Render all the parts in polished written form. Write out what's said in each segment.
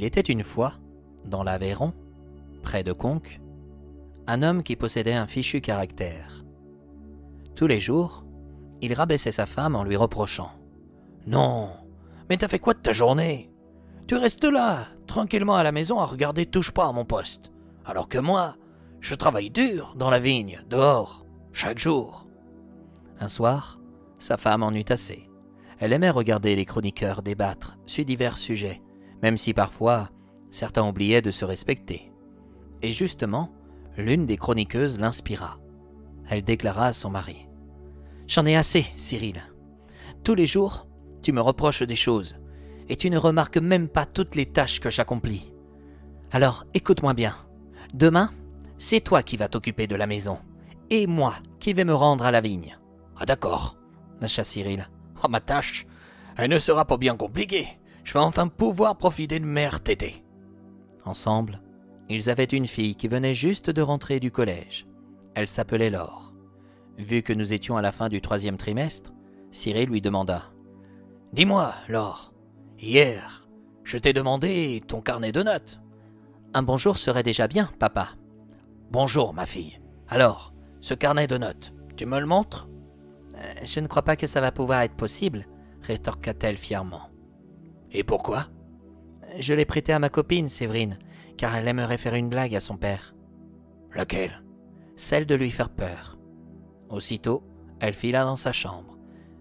Il était une fois, dans l'Aveyron, près de Conques, un homme qui possédait un fichu caractère. Tous les jours, il rabaissait sa femme en lui reprochant « Non, mais t'as fait quoi de ta journée? Tu restes là, tranquillement à la maison à regarder touche pas à mon poste, alors que moi, je travaille dur dans la vigne, dehors, chaque jour. » Un soir, sa femme en eut assez. Elle aimait regarder les chroniqueurs débattre sur divers sujets, même si parfois, certains oubliaient de se respecter. Et justement, l'une des chroniqueuses l'inspira. Elle déclara à son mari « J'en ai assez, Cyril. Tous les jours, tu me reproches des choses, et tu ne remarques même pas toutes les tâches que j'accomplis. Alors écoute-moi bien. Demain, c'est toi qui vas t'occuper de la maison, et moi qui vais me rendre à la vigne. »« Ah d'accord, » lâcha Cyril. « Ah, ma tâche, elle ne sera pas bien compliquée. Je vais enfin pouvoir profiter de mes RTT. » Ensemble, ils avaient une fille qui venait juste de rentrer du collège. Elle s'appelait Laure. Vu que nous étions à la fin du 3e trimestre, Cyril lui demanda « Dis-moi, Laure, hier, je t'ai demandé ton carnet de notes. »« Un bonjour serait déjà bien, papa. »« Bonjour, ma fille. Alors, ce carnet de notes, tu me le montres ?»« Je ne crois pas que ça va pouvoir être possible, » rétorqua-t-elle fièrement. « Et pourquoi ?»« Je l'ai prêté à ma copine, Séverine, car elle aimerait faire une blague à son père. »« Laquelle ?»« Celle de lui faire peur. » Aussitôt, elle fila dans sa chambre.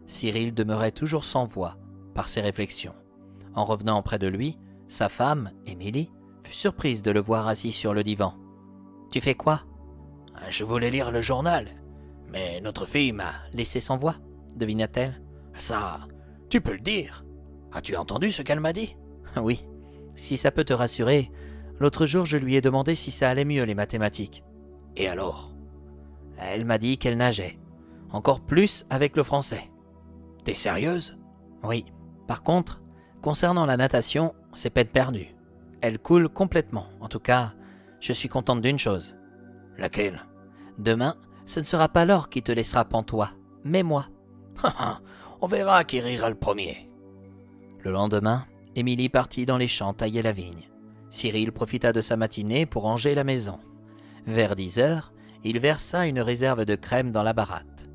Cyril demeurait toujours sans voix, par ses réflexions. En revenant près de lui, sa femme, Émilie, fut surprise de le voir assis sur le divan. « Tu fais quoi ?»« Je voulais lire le journal, mais notre fille m'a laissé sans voix, devina-t-elle. »« Ça, tu peux le dire. As-tu entendu ce qu'elle m'a dit ?»« Oui, si ça peut te rassurer, l'autre jour je lui ai demandé si ça allait mieux les mathématiques. »« Et alors ?»« Elle m'a dit qu'elle nageait, encore plus avec le français. »« T'es sérieuse ?»« Oui. Par contre, concernant la natation, c'est peine perdue. Elle coule complètement. En tout cas, je suis contente d'une chose. »« Laquelle ?»« Demain, ce ne sera pas Laure qui te laissera pantois, mais moi. » On verra qui rira le premier. Le lendemain, Émilie partit dans les champs tailler la vigne. Cyril profita de sa matinée pour ranger la maison. Vers 10 heures, il versa une réserve de crème dans la baratte.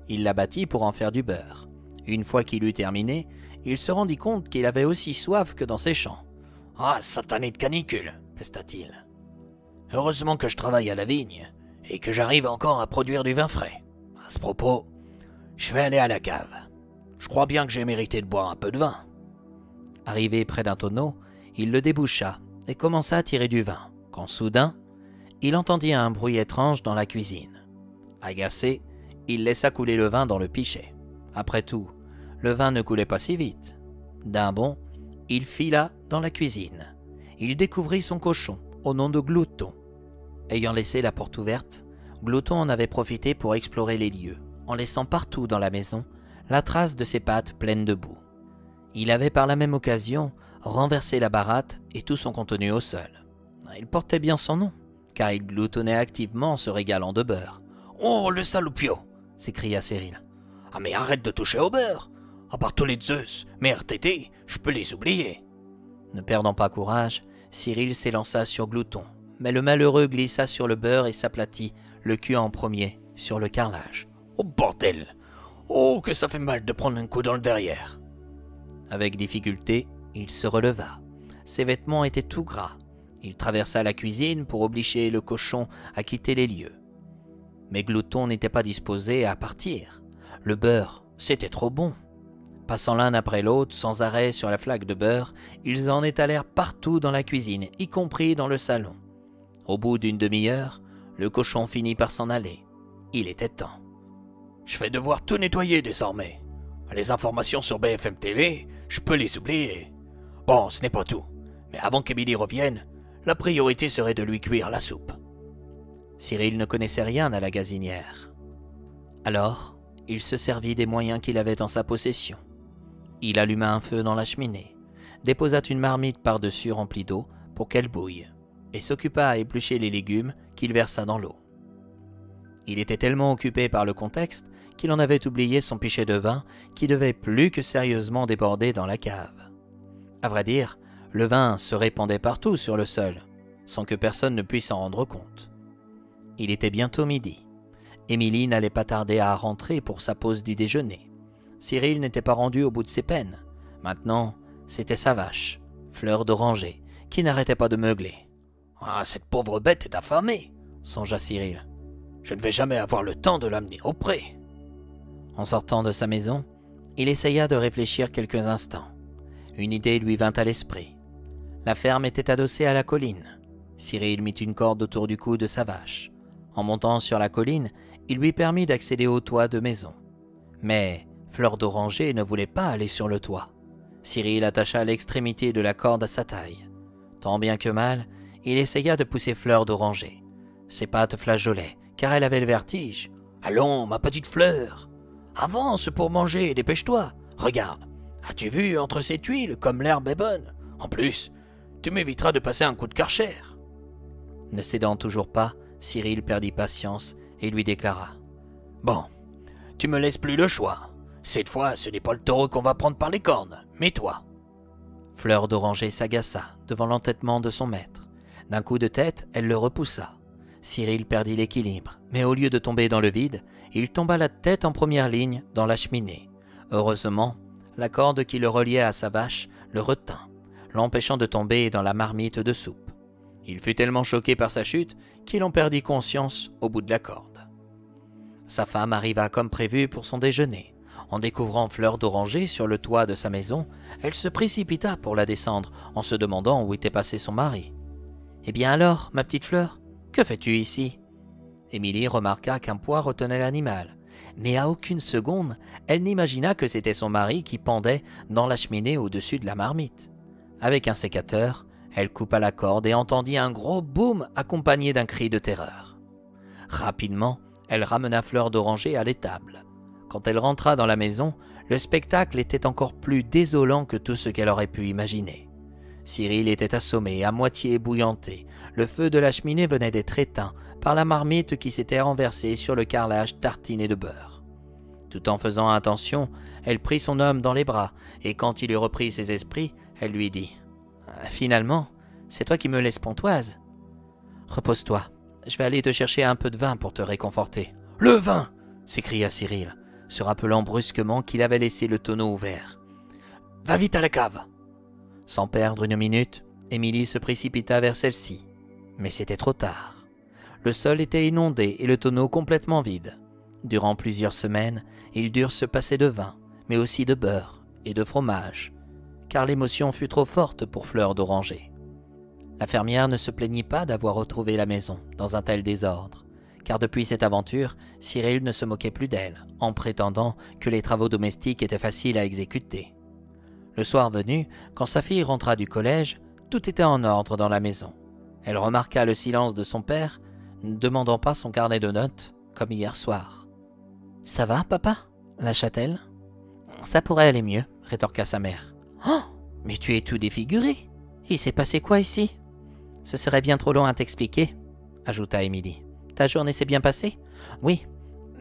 Il la battit pour en faire du beurre. Une fois qu'il eut terminé, il se rendit compte qu'il avait aussi soif que dans ses champs. « Ah, satanée de canicule !» pesta-t-il. « Heureusement que je travaille à la vigne et que j'arrive encore à produire du vin frais. À ce propos, je vais aller à la cave. Je crois bien que j'ai mérité de boire un peu de vin. » Arrivé près d'un tonneau, il le déboucha et commença à tirer du vin, quand soudain, il entendit un bruit étrange dans la cuisine. Agacé, il laissa couler le vin dans le pichet. Après tout, le vin ne coulait pas si vite. D'un bond, il fila dans la cuisine. Il découvrit son cochon, au nom de Glouton. Ayant laissé la porte ouverte, Glouton en avait profité pour explorer les lieux, en laissant partout dans la maison la trace de ses pattes pleines de boue. Il avait par la même occasion renversé la baratte et tout son contenu au sol. Il portait bien son nom, car il gloutonnait activement en se régalant de beurre. « Oh, le saloupio !» s'écria Cyril. « Ah mais arrête de toucher au beurre. À part tous les Zeus, mes RTT, je peux les oublier. » Ne perdant pas courage, Cyril s'élança sur Glouton, mais le malheureux glissa sur le beurre et s'aplatit, le cul en premier, sur le carrelage. « Oh bordel! Oh, que ça fait mal de prendre un coup dans le derrière. » Avec difficulté, il se releva. Ses vêtements étaient tout gras. Il traversa la cuisine pour obliger le cochon à quitter les lieux. Mais Glouton n'était pas disposé à partir. Le beurre, c'était trop bon. Passant l'un après l'autre, sans arrêt sur la flaque de beurre, ils en étalèrent partout dans la cuisine, y compris dans le salon. Au bout d'une demi-heure, le cochon finit par s'en aller. Il était temps. « Je vais devoir tout nettoyer désormais. Les informations sur BFM TV, je peux les oublier. Bon, ce n'est pas tout, mais avant qu'Émilie revienne, la priorité serait de lui cuire la soupe. » Cyril ne connaissait rien à la gazinière. Alors, il se servit des moyens qu'il avait en sa possession. Il alluma un feu dans la cheminée, déposa une marmite par-dessus remplie d'eau pour qu'elle bouille, et s'occupa à éplucher les légumes qu'il versa dans l'eau. Il était tellement occupé par le contexte qu'il en avait oublié son pichet de vin qui devait plus que sérieusement déborder dans la cave. À vrai dire, Le vin se répandait partout sur le sol, sans que personne ne puisse s'en rendre compte. Il était bientôt midi. Émilie n'allait pas tarder à rentrer pour sa pause du déjeuner. Cyril n'était pas rendu au bout de ses peines. Maintenant, c'était sa vache, Fleur d'Oranger, qui n'arrêtait pas de meugler. « Ah, cette pauvre bête est affamée !» songea Cyril. « Je ne vais jamais avoir le temps de l'amener au pré. » En sortant de sa maison, il essaya de réfléchir quelques instants. Une idée lui vint à l'esprit. La ferme était adossée à la colline. Cyril mit une corde autour du cou de sa vache. En montant sur la colline, il lui permit d'accéder au toit de maison. Mais Fleur d'Oranger ne voulait pas aller sur le toit. Cyril attacha l'extrémité de la corde à sa taille. Tant bien que mal, il essaya de pousser Fleur d'Oranger. Ses pattes flageolaient, car elle avait le vertige. « Allons, ma petite Fleur, avance pour manger, dépêche-toi. Regarde, as-tu vu entre ces tuiles comme l'herbe est bonne? En plus, tu m'éviteras de passer un coup de karcher. » Ne cédant toujours pas, Cyril perdit patience et lui déclara. « Bon, tu me laisses plus le choix. Cette fois, ce n'est pas le taureau qu'on va prendre par les cornes, mais toi. » Fleur d'Oranger s'agaça devant l'entêtement de son maître. D'un coup de tête, elle le repoussa. Cyril perdit l'équilibre, mais au lieu de tomber dans le vide, il tomba la tête en première ligne dans la cheminée. Heureusement, la corde qui le reliait à sa vache le retint, l'empêchant de tomber dans la marmite de soupe. Il fut tellement choqué par sa chute qu'il en perdit conscience au bout de la corde. Sa femme arriva comme prévu pour son déjeuner. En découvrant Fleur d'Oranger sur le toit de sa maison, elle se précipita pour la descendre en se demandant où était passé son mari. « Eh bien alors, ma petite Fleur, que fais-tu ici ?» Émilie remarqua qu'un poids retenait l'animal, mais à aucune seconde, elle n'imagina que c'était son mari qui pendait dans la cheminée au-dessus de la marmite. Avec un sécateur, elle coupa la corde et entendit un gros boum accompagné d'un cri de terreur. Rapidement, elle ramena Fleur d'Oranger à l'étable. Quand elle rentra dans la maison, le spectacle était encore plus désolant que tout ce qu'elle aurait pu imaginer. Cyril était assommé, à moitié ébouillanté. Le feu de la cheminée venait d'être éteint par la marmite qui s'était renversée sur le carrelage tartiné de beurre. Tout en faisant attention, elle prit son homme dans les bras, et quand il eut repris ses esprits, elle lui dit « Finalement, c'est toi qui me laisses pantoise. Repose-toi, je vais aller te chercher un peu de vin pour te réconforter. »« Le vin !» s'écria Cyril, se rappelant brusquement qu'il avait laissé le tonneau ouvert. « Va vite à la cave !» Sans perdre une minute, Émilie se précipita vers celle-ci. Mais c'était trop tard. Le sol était inondé et le tonneau complètement vide. Durant plusieurs semaines, ils durent se passer de vin, mais aussi de beurre et de fromage, car l'émotion fut trop forte pour Fleur d'Oranger. La fermière ne se plaignit pas d'avoir retrouvé la maison dans un tel désordre, car depuis cette aventure, Cyril ne se moquait plus d'elle, en prétendant que les travaux domestiques étaient faciles à exécuter. Le soir venu, quand sa fille rentra du collège, tout était en ordre dans la maison. Elle remarqua le silence de son père, ne demandant pas son carnet de notes, comme hier soir. « Ça va, papa » lâcha-t-elle. « Ça pourrait aller mieux » rétorqua sa mère. « Oh, mais tu es tout défiguré. Il s'est passé quoi ici ?»« Ce serait bien trop long à t'expliquer » ajouta Émilie. « Ta journée s'est bien passée ?»« Oui,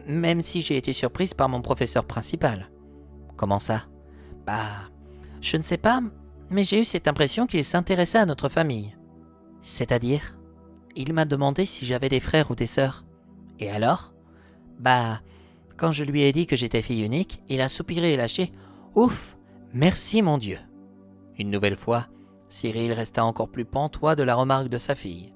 même si j'ai été surprise par mon professeur principal. »« Comment ça ?»« Bah, je ne sais pas, mais j'ai eu cette impression qu'il s'intéressait à notre famille. »« C'est-à-dire ?» ?»« Il m'a demandé si j'avais des frères ou des sœurs. »« Et alors ?»« Bah, quand je lui ai dit que j'étais fille unique, il a soupiré et lâché « Ouf, merci mon Dieu !» Une nouvelle fois, Cyril resta encore plus pantois de la remarque de sa fille.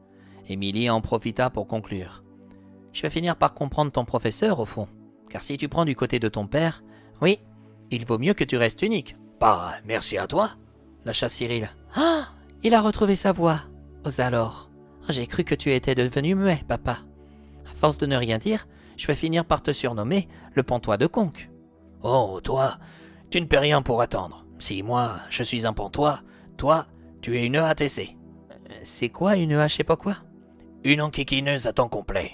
Émilie en profita pour conclure. « Je vais finir par comprendre ton professeur, au fond. Car si tu prends du côté de ton père, oui, il vaut mieux que tu restes unique. »« Bah, merci à toi !» lâcha Cyril. « Ah, il a retrouvé sa voix. Ose alors. J'ai cru que tu étais devenu muet, papa. À force de ne rien dire, je vais finir par te surnommer le pantois de Conques. »« Oh, toi, tu ne paies rien pour attendre. Si moi, je suis un pantois, toi, tu es une EATC. »« C'est quoi une EH je sais pas quoi ?»« Une enquiquineuse à temps complet. »